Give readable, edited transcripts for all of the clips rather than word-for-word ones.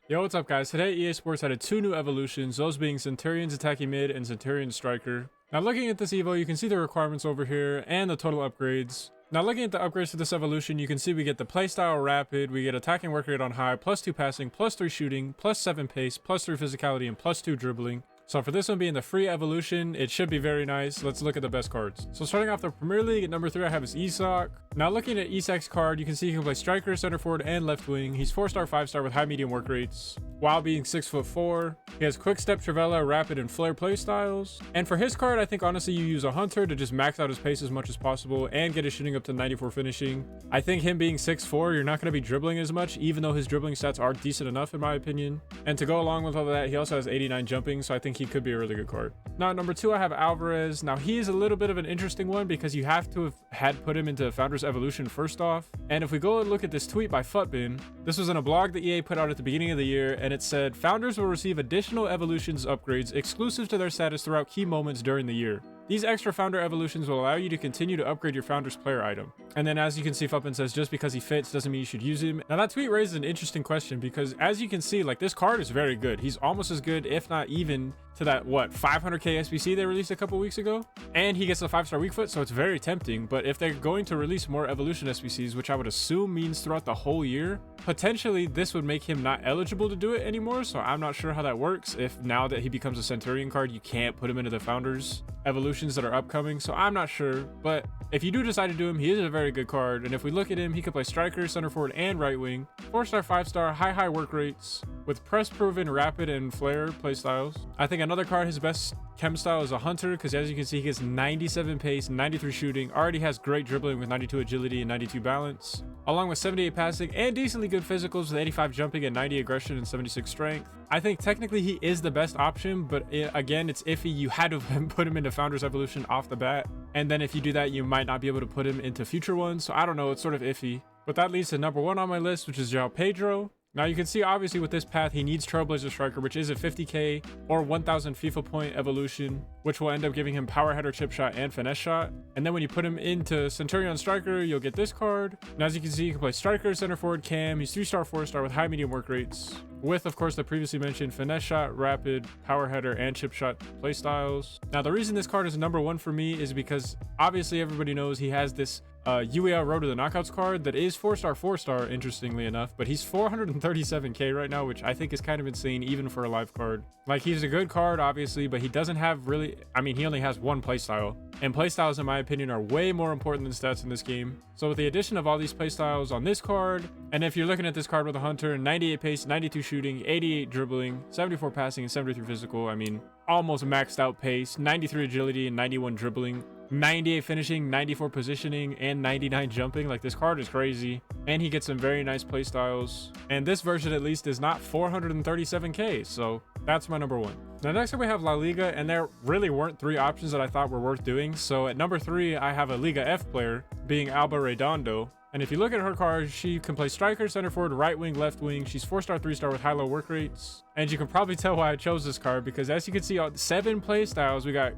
Yo, what's up guys? Today EA Sports added two new evolutions, those being Centurion's attacking mid and Centurion's striker. Now looking at this Evo, you can see the requirements over here and the total upgrades. Now looking at the upgrades for this evolution, you can see we get the playstyle rapid, we get attacking work rate on high, +2 passing, +3 shooting, +7 pace, +3 physicality, and +2 dribbling. So for this one being the free evolution, it should be very nice. Let's look at the best cards. So starting off the Premier League, at number 3 I have is Isak. Now looking at Isak's card, you can see he can play striker, center forward, and left wing. He's 4-star, 5-star with high medium work rates, while being 6'4". He has quick step, trivela, rapid, and flare play styles. And for his card, I think honestly you use a hunter to just max out his pace as much as possible and get his shooting up to 94 finishing. I think him being 6'4", you're not going to be dribbling as much, even though his dribbling stats are decent enough in my opinion. And to go along with all of that, he also has 89 jumping, so I think he could be a really good card. Now at number 2 I have Alvarez. Now he is a little bit of an interesting one because you have to have had put him into Founders Evolution first off. And if we go and look at this tweet by Futbin, this was in a blog that EA put out at the beginning of the year, and it said Founders will receive additional evolutions upgrades exclusive to their status throughout key moments during the year. These extra founder evolutions will allow you to continue to upgrade your founder's player item. And then as you can see, Futbin says just because he fits doesn't mean you should use him. Now that tweet raises an interesting question because as you can see, like, this card is very good. He's almost as good, if not even, to that 500k SBC they released a couple weeks ago, and he gets a 5-star weak foot, so it's very tempting. But if they're going to release more evolution SBCs, which I would assume means throughout the whole year, potentially this would make him not eligible to do it anymore. So I'm not sure how that works. If now that he becomes a Centurion card, you can't put him into the founders evolutions that are upcoming, so I'm not sure. But if you do decide to do him, he is a very good card. And if we look at him, he can play striker, center forward, and right wing. 4-star, 5-star, high work rates with press proven, rapid, and flare play styles. I think another card, his best chem style is a hunter, because as you can see, he gets 97 pace, 93 shooting, already has great dribbling with 92 agility and 92 balance, along with 78 passing and decently good physicals with 85 jumping and 90 aggression and 76 strength. I think technically he is the best option, but again, it's iffy. You had to put him into Founders Evolution off the bat, and then if you do that, you might not be able to put him into future ones, so I don't know, it's sort of iffy. But that leads to number 1 on my list, which is João Pedro. Now you can see obviously with this path he needs Trailblazer Striker, which is a 50k or 1000 FIFA point evolution, which will end up giving him power header, chip shot, and finesse shot. And then when you put him into Centurion Striker, you'll get this card. Now as you can see, you can play striker, center forward, cam. He's 3-star, 4-star with high medium work rates, with of course the previously mentioned finesse shot, rapid, power header, and chip shot play styles. Now the reason this card is number 1 for me is because obviously everybody knows he has this UEL Road to the Knockouts card that is 4-star, 4-star, interestingly enough, but he's 437k right now, which I think is kind of insane even for a live card. Like, he's a good card obviously, but he doesn't have really, I mean, he only has one playstyle, and playstyles in my opinion are way more important than stats in this game. So with the addition of all these playstyles on this card, and if you're looking at this card with a hunter, 98 pace, 92 shooting, 88 dribbling, 74 passing, and 73 physical, I mean, almost maxed out pace, 93 agility, and 91 dribbling, 98 finishing, 94 positioning, and 99 jumping. Like, this card is crazy, and he gets some very nice play styles, and this version at least is not 437k, so that's my number 1. Now next up we have LaLiga, and there really weren't 3 options that I thought were worth doing. So at number 3 I have a Liga F player, being Alba Redondo. And if you look at her card, she can play striker, center forward, right wing, left wing. She's 4-star, 3-star with high-low work rates. And you can probably tell why I chose this card, because as you can see, 7 play styles. We got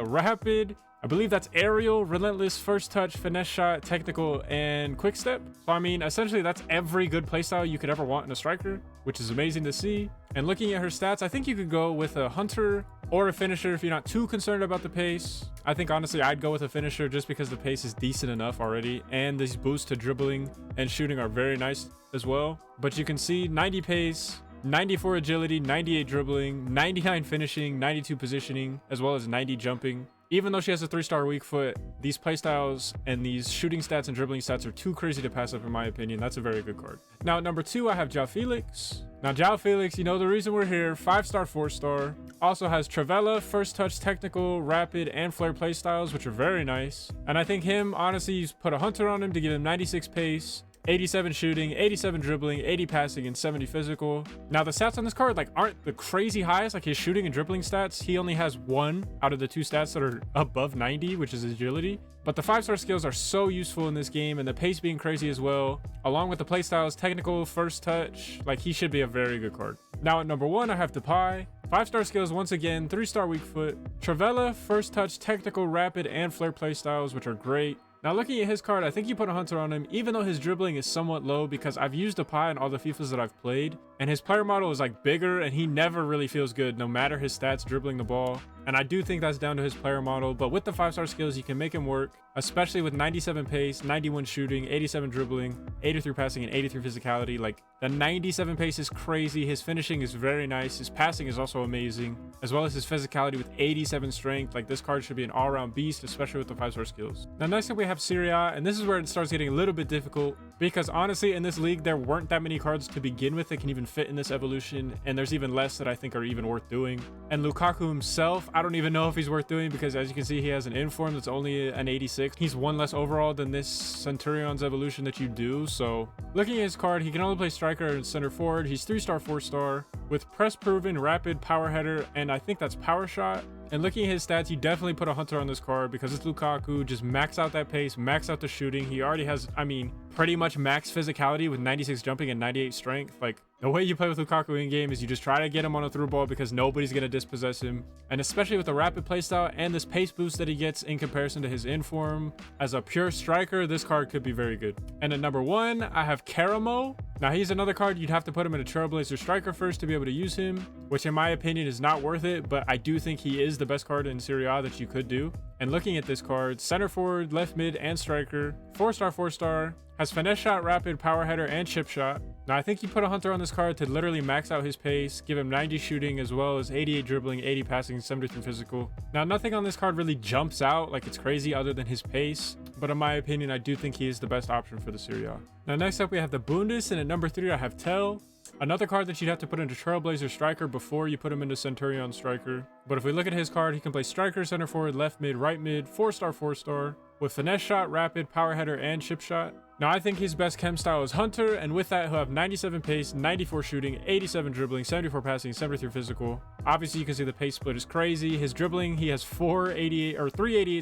rapid, I believe that's aerial, relentless, first touch, finesse shot, technical, and quick step. So I mean, essentially that's every good playstyle you could ever want in a striker, which is amazing to see. And looking at her stats, I think you could go with a hunter or a finisher if you're not too concerned about the pace. I think honestly I'd go with a finisher just because the pace is decent enough already, and these boosts to dribbling and shooting are very nice as well. But you can see 90 pace, 94 agility, 98 dribbling, 99 finishing, 92 positioning, as well as 90 jumping. Even though she has a 3-star weak foot, these playstyles and these shooting stats and dribbling stats are too crazy to pass up in my opinion. That's a very good card. Now at number 2 I have João Felix. Now João Felix, you know the reason we're here, 5-star, 4-star. Also has Trivela, first touch, technical, rapid, and flare playstyles, which are very nice. And I think him, honestly, you put a hunter on him to give him 96 pace, 87 shooting, 87 dribbling, 80 passing, and 70 physical. Now the stats on this card aren't the crazy highest. Like, his shooting and dribbling stats, he only has 1 out of the 2 stats that are above 90, which is agility. But the 5-star skills are so useful in this game, and the pace being crazy as well, along with the playstyles, technical, first touch. Like, he should be a very good card. Now at number 1 I have Depay. 5-star skills once again, 3-star weak foot, Trivela, first touch, technical, rapid, and flare playstyles, which are great. Now looking at his card, I think you put a Hunter on him, even though his dribbling is somewhat low because I've used Depay in all the FIFAs that I've played, and his player model is like bigger and he never really feels good no matter his stats dribbling the ball. And I do think that's down to his player model, but with the 5-star skills, you can make him work, especially with 97 pace, 91 shooting, 87 dribbling, 83 passing, and 83 physicality. Like, the 97 pace is crazy. His finishing is very nice. His passing is also amazing, as well as his physicality with 87 strength. Like, this card should be an all-around beast, especially with the 5-star skills. Now, next up, we have Serie A, and this is where it starts getting a little bit difficult, because honestly, in this league, there weren't that many cards to begin with that can even fit in this evolution, and there's even less that I think are even worth doing. And Lukaku himself, I don't even know if he's worth doing, because as you can see, he has an inform that's only an 86. He's one less overall than this Centurion's evolution that you do. So looking at his card, he can only play striker and center forward. He's 3-star, 4-star with press proven, rapid, power header, and I think that's power shot. And looking at his stats, you definitely put a Hunter on this card because it's Lukaku. Just max out that pace, max out the shooting. He already has, I mean, pretty much max physicality with 96 jumping and 98 strength. Like, the way you play with Lukaku in game is you just try to get him on a through ball because nobody's going to dispossess him. And especially with the rapid playstyle and this pace boost that he gets in comparison to his inform, as a pure striker, this card could be very good. And at number 1, I have Karamo. Now, he's another card you'd have to put him in a Trailblazer striker first to be able to use him, which in my opinion is not worth it, but I do think he is the best card in Serie A that you could do. And looking at this card, center forward, left mid, and striker, 4-star, 4-star, has finesse shot, rapid, power header, and chip shot. Now, I think you put a Hunter on this card to literally max out his pace, give him 90 shooting, as well as 88 dribbling, 80 passing, 73 physical. Now, nothing on this card really jumps out like it's crazy other than his pace, but in my opinion, I do think he is the best option for the Serie A. Now, next up, we have the Bundes, and at number 3, I have Tell. Another card that you'd have to put into Trailblazer striker before you put him into Centurion striker. But if we look at his card, he can play striker, center forward, left mid, right mid, 4-star, 4-star, with finesse shot, rapid, power header, and chip shot. Now, I think his best chem style is Hunter, and with that, he'll have 97 pace, 94 shooting, 87 dribbling, 74 passing, 73 physical. Obviously, you can see the pace split is crazy. His dribbling, he has 388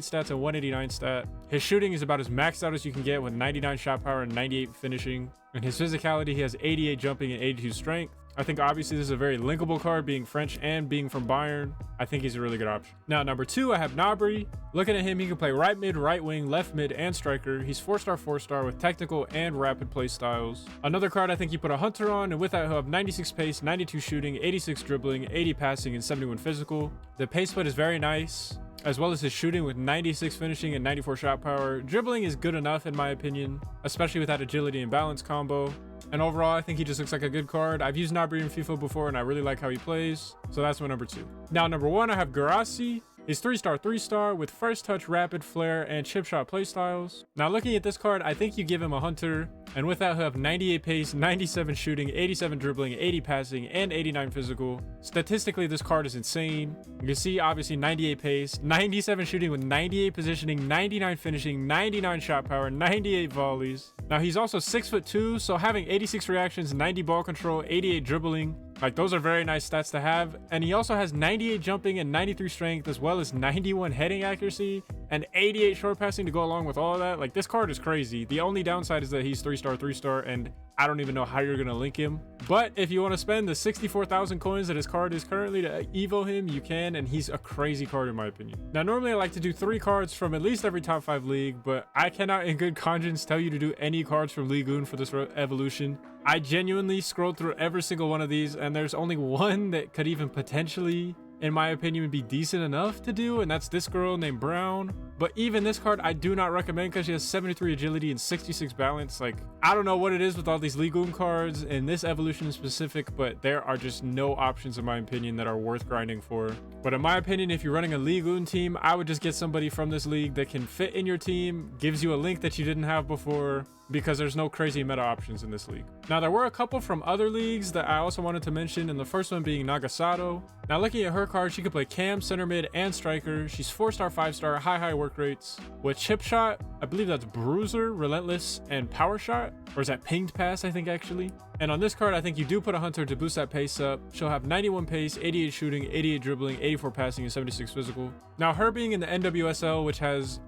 stats and 189 stat. His shooting is about as maxed out as you can get with 99 shot power and 98 finishing. And his physicality, he has 88 jumping and 82 strength. I think obviously this is a very linkable card, being French and being from Bayern. I think he's a really good option. Now, number 2, I have Gnabry. Looking at him, he can play right mid, right wing, left mid, and striker. He's 4-star, 4-star with technical and rapid play styles. Another card I think you put a Hunter on, and with that, he'll have 96 pace, 92 shooting, 86 dribbling, 80 passing, and 71 physical. The pace split is very nice, as well as his shooting with 96 finishing and 94 shot power. Dribbling is good enough in my opinion, especially with that agility and balance combo. And overall, I think he just looks like a good card. I've used Gnabry in FIFA before, and I really like how he plays. So that's my number 2. Now, number 1, I have Guirassy. He's 3-star, 3-star with first touch, rapid, flare, and chip shot playstyles. Now, looking at this card, I think you give him a Hunter, and with that, he'll have 98 pace, 97 shooting, 87 dribbling, 80 passing, and 89 physical. Statistically, this card is insane. You can see, obviously, 98 pace, 97 shooting with 98 positioning, 99 finishing, 99 shot power, 98 volleys. Now, he's also 6'2", so having 86 reactions, 90 ball control, 88 dribbling, like, those are very nice stats to have. And he also has 98 jumping and 93 strength, as well as 91 heading accuracy and 88 short passing to go along with all of that. Like, this card is crazy. The only downside is that he's 3-star, 3-star, and I don't even know how you're going to link him. But if you want to spend the 64,000 coins that his card is currently to Evo him, you can, and he's a crazy card in my opinion. Now, normally I like to do 3 cards from at least every top 5 league, but I cannot in good conscience tell you to do any cards from Ligue 1 for this evolution. I genuinely scrolled through every single one of these, and there's only one that could even potentially, in my opinion, be decent enough to do, and that's this girl named Brown. But even this card I do not recommend because she has 73 agility and 66 balance. Like, I don't know what it is with all these Ligue 1 cards and this evolution in specific, but there are just no options in my opinion that are worth grinding for. But in my opinion, if you're running a Ligue 1 team, I would just get somebody from this league that can fit in your team, gives you a link that you didn't have before, because there's no crazy meta options in this league. Now, there were a couple from other leagues that I also wanted to mention, and the first one being Nagasato. Now, looking at her card, she can play cam, center mid, and striker. She's 4-star, 5-star, high work rates. With chip shot, I believe that's bruiser, relentless, and power shot. Or is that pinged pass, I think, actually? And on this card, I think you do put a Hunter to boost that pace up. She'll have 91 pace, 88 shooting, 88 dribbling, 84 passing, and 76 physical. Now, her being in the NWSL, which has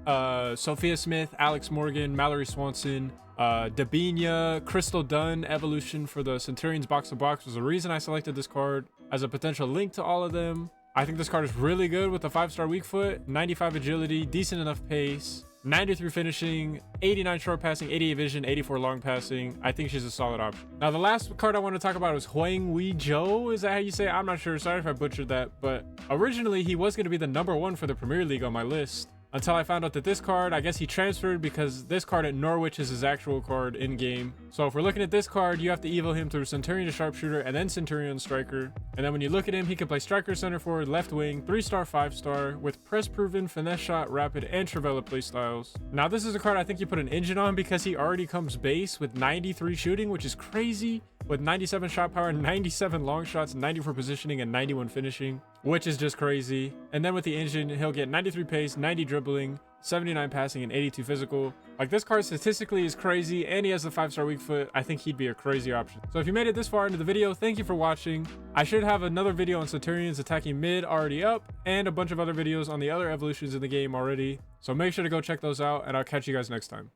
Sophia Smith, Alex Morgan, Mallory Swanson, Dabinia, Crystal Dunn evolution for the Centurions box-to-box was the reason I selected this card as a potential link to all of them. I think this card is really good with a 5-star weak foot, 95 agility, decent enough pace, 93 finishing, 89 short passing, 88 vision, 84 long passing. I think she's a solid option. Now, the last card I want to talk about is Huang Wei Zhou. Is that how you say it? I'm not sure. Sorry if I butchered that. But originally, he was going to be the #1 for the Premier League on my list. Until I found out that this card, I guess he transferred because this card at Norwich is his actual card in game. So if we're looking at this card, you have to evo him through Centurion to Sharpshooter and then Centurion Striker. And then when you look at him, he can play Striker, Center Forward, Left Wing, 3-star, 5-star with Press Proven, Finesse Shot, Rapid, and Trivela playstyles. Now this is a card I think you put an engine on because he already comes base with 93 shooting, which is crazy. With 97 shot power, 97 long shots, 94 positioning, and 91 finishing, which is just crazy. And then with the engine, he'll get 93 pace, 90 dribbling, 79 passing, and 82 physical. Like, this card statistically is crazy, and he has the 5-star weak foot. I think he'd be a crazy option. So if you made it this far into the video, thank you for watching. I should have another video on Centurions attacking mid already up, and a bunch of other videos on the other evolutions in the game already. So make sure to go check those out, and I'll catch you guys next time.